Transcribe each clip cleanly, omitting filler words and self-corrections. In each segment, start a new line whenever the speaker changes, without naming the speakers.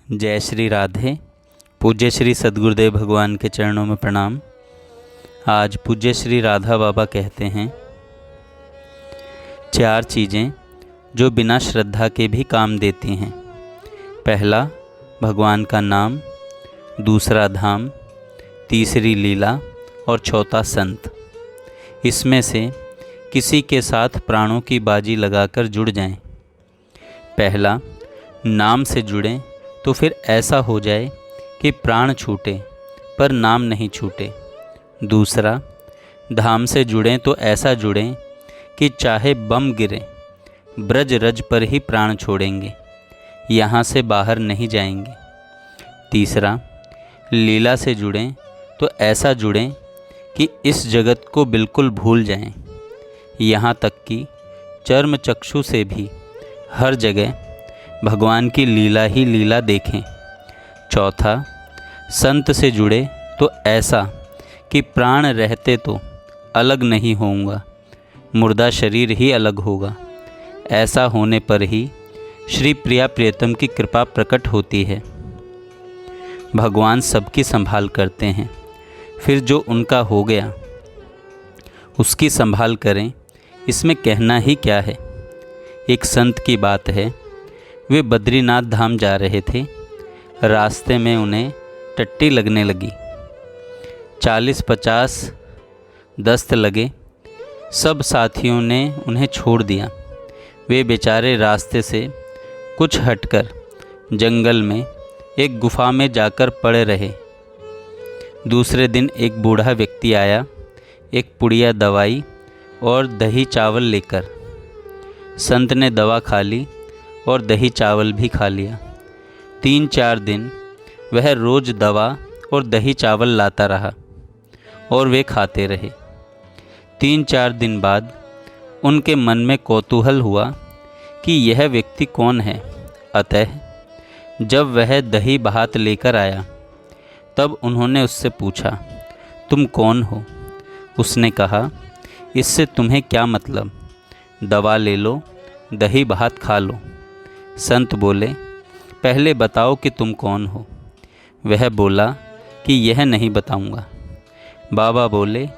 जय श्री राधे। पूज्य श्री सद्गुरुदेव भगवान के चरणों में प्रणाम। आज पूज्य श्री राधा बाबा कहते हैं, 4 चीज़ें जो बिना श्रद्धा के भी काम देती हैं। पहला भगवान का नाम, दूसरा धाम, तीसरी लीला और चौथा संत। इसमें से किसी के साथ प्राणों की बाजी लगाकर जुड़ जाएं। पहला, नाम से जुड़ें तो फिर ऐसा हो जाए कि प्राण छूटे पर नाम नहीं छूटे। दूसरा, धाम से जुड़ें तो ऐसा जुड़ें कि चाहे बम गिरे ब्रज रज पर ही प्राण छोड़ेंगे, यहाँ से बाहर नहीं जाएंगे। तीसरा, लीला से जुड़ें तो ऐसा जुड़ें कि इस जगत को बिल्कुल भूल जाएं, यहाँ तक कि चर्म चक्षु से भी हर जगह भगवान की लीला ही लीला देखें। चौथा, संत से जुड़े तो ऐसा कि प्राण रहते तो अलग नहीं होऊंगा, मुर्दा शरीर ही अलग होगा। ऐसा होने पर ही श्री प्रिया प्रियतम की कृपा प्रकट होती है। भगवान सबकी संभाल करते हैं, फिर जो उनका हो गया उसकी संभाल करें, इसमें कहना ही क्या है। एक संत की बात है, वे बद्रीनाथ धाम जा रहे थे। रास्ते में उन्हें टट्टी लगने लगी। 40-50 दस्त लगे। सब साथियों ने उन्हें छोड़ दिया। वे बेचारे रास्ते से कुछ हटकर जंगल में एक गुफा में जाकर पड़े रहे। दूसरे दिन एक बूढ़ा व्यक्ति आया, एक पुड़िया दवाई और दही चावल लेकर। संत ने दवा खा ली और दही चावल भी खा लिया। 3-4 दिन वह रोज़ दवा और दही चावल लाता रहा और वे खाते रहे। 3-4 दिन बाद उनके मन में कौतूहल हुआ कि यह व्यक्ति कौन है। अतः जब वह दही भात लेकर आया तब उन्होंने उससे पूछा, तुम कौन हो? उसने कहा, इससे तुम्हें क्या मतलब, दवा ले लो, दही भात खा लो। संत बोले, पहले बताओ कि तुम कौन हो। वह बोला कि यह नहीं बताऊंगा। बाबा बोले,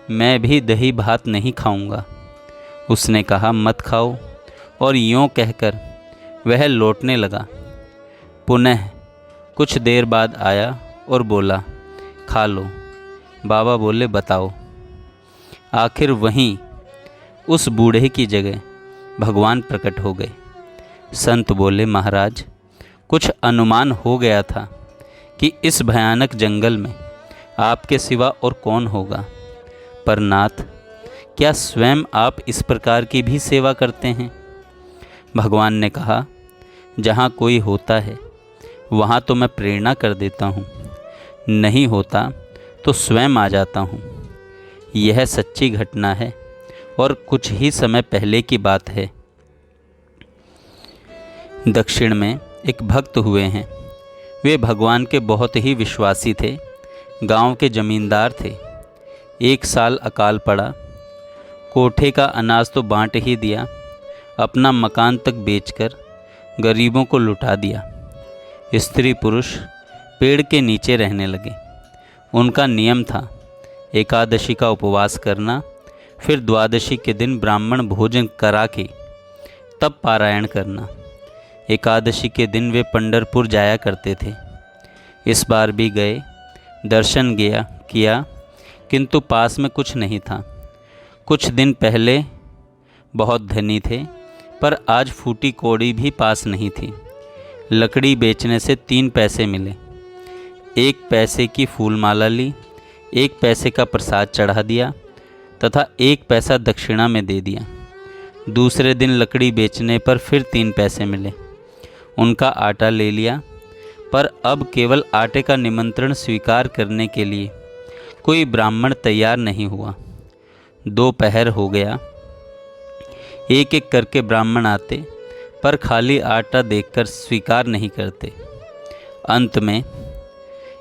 मैं भी दही भात नहीं खाऊंगा। उसने कहा, मत खाओ, और यों कहकर वह लौटने लगा। पुनः कुछ देर बाद आया और बोला, खा लो। बाबा बोले, बताओ। आखिर वहीं उस बूढ़े की जगह भगवान प्रकट हो गए। संत बोले, महाराज, कुछ अनुमान हो गया था कि इस भयानक जंगल में आपके सिवा और कौन होगा। पर नाथ, क्या स्वयं आप इस प्रकार की भी सेवा करते हैं? भगवान ने कहा, जहाँ कोई होता है वहाँ तो मैं प्रेरणा कर देता हूँ, नहीं होता तो स्वयं आ जाता हूँ। यह सच्ची घटना है और कुछ ही समय पहले की बात है। दक्षिण में एक भक्त हुए हैं। वे भगवान के बहुत ही विश्वासी थे। गांव के जमींदार थे। एक साल अकाल पड़ा। कोठे का अनाज तो बांट ही दिया, अपना मकान तक बेचकर गरीबों को लुटा दिया। स्त्री पुरुष पेड़ के नीचे रहने लगे। उनका नियम था एकादशी का उपवास करना, फिर द्वादशी के दिन ब्राह्मण भोजन करा के तब पारायण करना। एकादशी के दिन वे पंढरपुर जाया करते थे। इस बार भी गए, दर्शन किया, किंतु पास में कुछ नहीं था। कुछ दिन पहले बहुत धनी थे, पर आज फूटी कौड़ी भी पास नहीं थी। लकड़ी बेचने से 3 पैसे मिले। 1 पैसे की फूलमाला ली, 1 पैसे का प्रसाद चढ़ा दिया तथा 1 पैसा दक्षिणा में दे दिया। दूसरे दिन लकड़ी बेचने पर फिर 3 पैसे मिले। उनका आटा ले लिया, पर अब केवल आटे का निमंत्रण स्वीकार करने के लिए कोई ब्राह्मण तैयार नहीं हुआ। 2 पहर हो गया। एक एक करके ब्राह्मण आते, पर खाली आटा देखकर स्वीकार नहीं करते। अंत में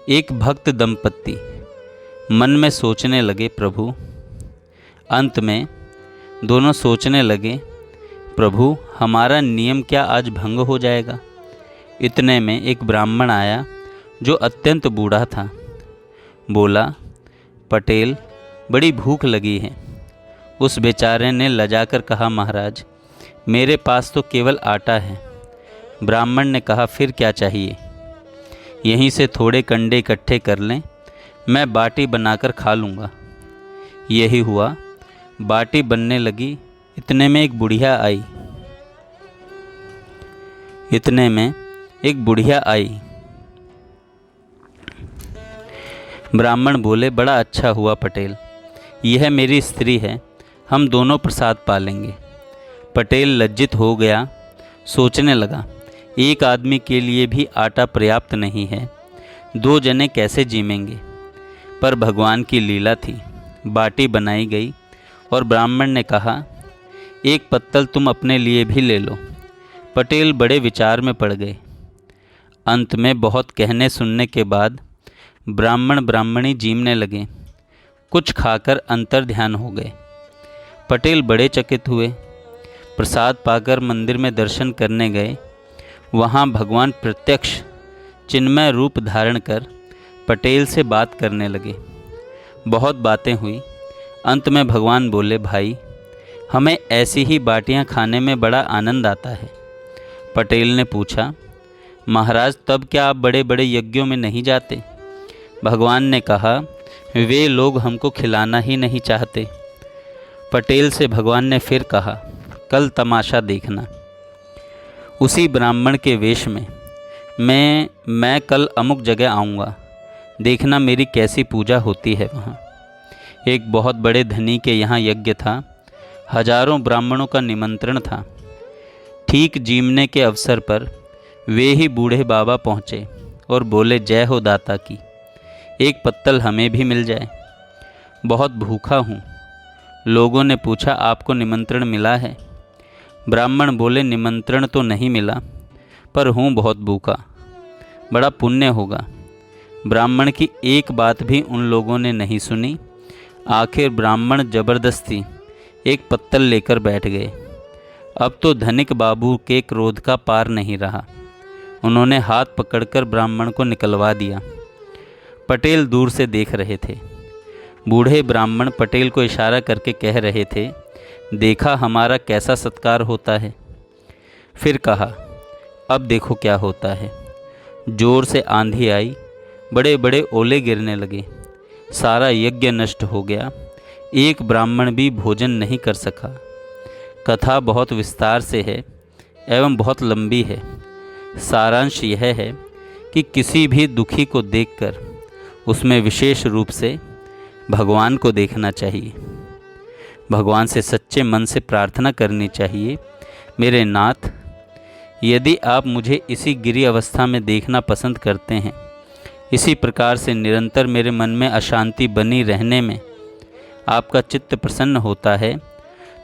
एक भक्त दंपत्ति मन में सोचने लगे, प्रभु। अंत में दोनों सोचने लगे, प्रभु, हमारा नियम क्या आज भंग हो जाएगा? इतने में एक ब्राह्मण आया जो अत्यंत बूढ़ा था। बोला, पटेल, बड़ी भूख लगी है। उस बेचारे ने लजाकर कहा, महाराज, मेरे पास तो केवल आटा है। ब्राह्मण ने कहा, फिर क्या चाहिए? यहीं से थोड़े कंडे इकट्ठे कर लें, मैं बाटी बनाकर खा लूँगा। यही हुआ, बाटी बनने लगी। इतने में एक बुढ़िया आई। ब्राह्मण बोले, बड़ा अच्छा हुआ पटेल, यह मेरी स्त्री है, हम दोनों प्रसाद पालेंगे। पटेल लज्जित हो गया, सोचने लगा, एक आदमी के लिए भी आटा पर्याप्त नहीं है, 2 जने कैसे जीमेंगे। पर भगवान की लीला थी। बाटी बनाई गई और ब्राह्मण ने कहा, एक पत्तल तुम अपने लिए भी ले लो। पटेल बड़े विचार में पड़ गए। अंत में बहुत कहने सुनने के बाद ब्राह्मण ब्राह्मणी जीमने लगे। कुछ खाकर अंतर ध्यान हो गए। पटेल बड़े चकित हुए। प्रसाद पाकर मंदिर में दर्शन करने गए। वहाँ भगवान प्रत्यक्ष चिन्मय रूप धारण कर पटेल से बात करने लगे। बहुत बातें हुई। अंत में भगवान बोले, भाई, हमें ऐसी ही बाटियां खाने में बड़ा आनंद आता है। पटेल ने पूछा, महाराज, तब क्या आप बड़े बड़े यज्ञों में नहीं जाते? भगवान ने कहा, वे लोग हमको खिलाना ही नहीं चाहते। पटेल से भगवान ने फिर कहा, कल तमाशा देखना। उसी ब्राह्मण के वेश में मैं कल अमुक जगह आऊँगा, देखना मेरी कैसी पूजा होती है वहाँ। एक बहुत बड़े धनी के यहाँ यज्ञ था। हजारों ब्राह्मणों का निमंत्रण था। ठीक जीमने के अवसर पर वे ही बूढ़े बाबा पहुँचे और बोले, जय हो दाता की, एक पत्तल हमें भी मिल जाए, बहुत भूखा हूँ। लोगों ने पूछा, आपको निमंत्रण मिला है? ब्राह्मण बोले, निमंत्रण तो नहीं मिला, पर हूँ बहुत भूखा, बड़ा पुण्य होगा। ब्राह्मण की एक बात भी उन लोगों ने नहीं सुनी। आखिर ब्राह्मण जबरदस्ती एक पत्तल लेकर बैठ गए। अब तो धनिक बाबू के क्रोध का पार नहीं रहा। उन्होंने हाथ पकड़कर ब्राह्मण को निकलवा दिया। पटेल दूर से देख रहे थे। बूढ़े ब्राह्मण पटेल को इशारा करके कह रहे थे, देखा हमारा कैसा सत्कार होता है। फिर कहा, अब देखो क्या होता है। जोर से आंधी आई, बड़े बड़े ओले गिरने लगे, सारा यज्ञ नष्ट हो गया, एक ब्राह्मण भी भोजन नहीं कर सका। कथा बहुत विस्तार से है एवं बहुत लंबी है। सारांश यह है कि किसी भी दुखी को देखकर उसमें विशेष रूप से भगवान को देखना चाहिए। भगवान से सच्चे मन से प्रार्थना करनी चाहिए, मेरे नाथ, यदि आप मुझे इसी गिरी अवस्था में देखना पसंद करते हैं, इसी प्रकार से निरंतर मेरे मन में अशांति बनी रहने में आपका चित्त प्रसन्न होता है,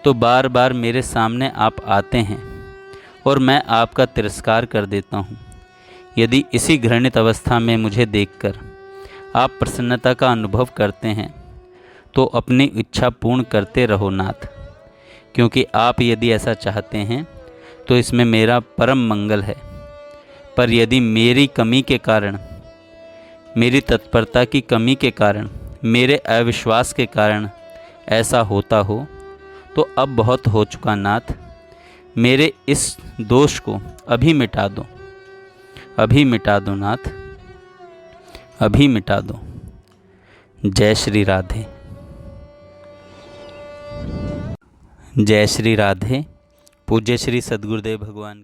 तो बार बार मेरे सामने आप आते हैं और मैं आपका तिरस्कार कर देता हूँ। यदि इसी घृणित अवस्था में मुझे देखकर आप प्रसन्नता का अनुभव करते हैं, तो अपनी इच्छा पूर्ण करते रहो नाथ, क्योंकि आप यदि ऐसा चाहते हैं तो इसमें मेरा परम मंगल है। पर यदि मेरी कमी के कारण, मेरी तत्परता की कमी के कारण, मेरे अविश्वास के कारण ऐसा होता हो, तो अब बहुत हो चुका नाथ, मेरे इस दोष को अभी मिटा दो, अभी मिटा दो नाथ, अभी मिटा दो। जय श्री राधे। जय श्री राधे। पूज्य श्री सद्गुरुदेव भगवान।